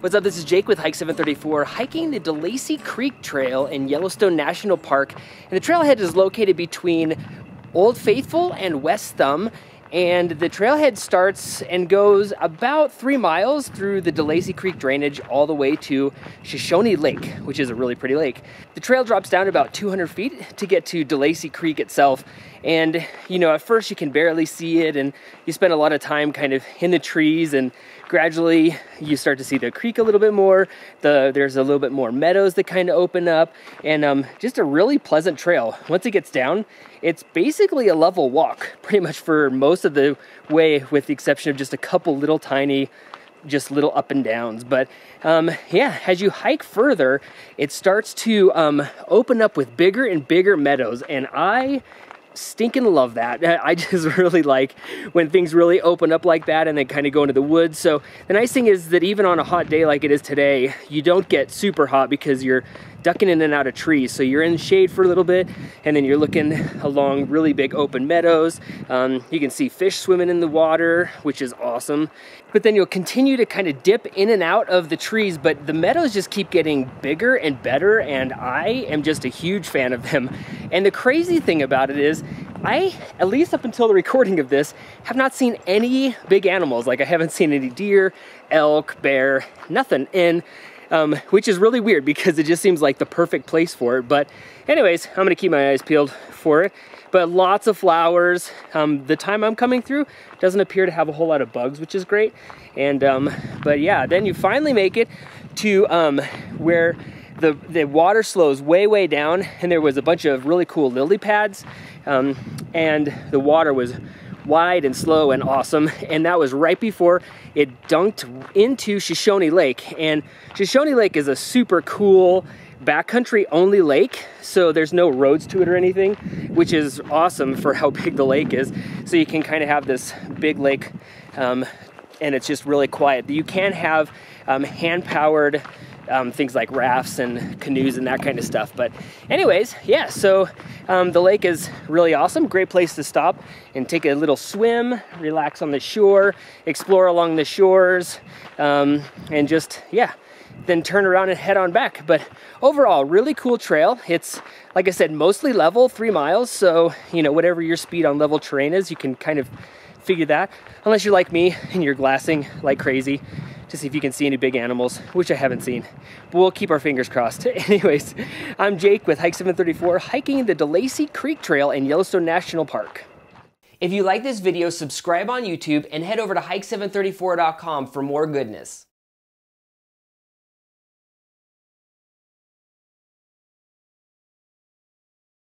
What's up, this is Jake with Hike 734, hiking the DeLacy Creek Trail in Yellowstone National Park. And the trailhead is located between Old Faithful and West Thumb. And the trailhead starts and goes about 3 miles through the DeLacy Creek drainage all the way to Shoshone Lake, which is a really pretty lake. The trail drops down about 200 feet to get to DeLacy Creek itself. And, you know, at first you can barely see it and you spend a lot of time kind of in the trees, and gradually you start to see the creek a little bit more. There's a little bit more meadows that kind of open up, and just a really pleasant trail. Once it gets down, it's basically a level walk pretty much for most of the way, with the exception of just a couple little tiny, just little up and downs. But yeah, as you hike further, it starts to open up with bigger and bigger meadows, and I stinking love that. I just really like when things really open up like that and then kind of go into the woods. So the nice thing is that even on a hot day like it is today, you don't get super hot because you're ducking in and out of trees. So you're in the shade for a little bit, and then you're looking along really big open meadows. You can see fish swimming in the water, which is awesome. But then you'll continue to kind of dip in and out of the trees, but the meadows just keep getting bigger and better, and I am just a huge fan of them. And the crazy thing about it is, I, at least up until the recording of this, have not seen any big animals. Like, I haven't seen any deer, elk, bear, nothing. And which is really weird because it just seems like the perfect place for it. But anyways, I'm gonna keep my eyes peeled for it. But lots of flowers. The time I'm coming through doesn't appear to have a whole lot of bugs, which is great. And but yeah, then you finally make it to where the water slows way down, and there was a bunch of really cool lily pads, and the water was wide and slow and awesome. And that was right before it dunked into Shoshone Lake. And Shoshone Lake is a super cool backcountry only lake, so there's no roads to it or anything, which is awesome for how big the lake is. So you can kind of have this big lake, and it's just really quiet. You can have hand-powered things like rafts and canoes and that kind of stuff. But anyways, yeah, so the lake is really awesome. Great place to stop and take a little swim, relax on the shore, explore along the shores, and just, yeah, then turn around and head on back. But overall, really cool trail. It's, like I said, mostly level, 3 miles. So, you know, whatever your speed on level terrain is, you can kind of figure that, unless you're like me and you're glassing like crazy to see if you can see any big animals, which I haven't seen. But we'll keep our fingers crossed. Anyways, I'm Jake with Hike 734, hiking the DeLacy Creek Trail in Yellowstone National Park. If you like this video, subscribe on YouTube and head over to hike734.com for more goodness.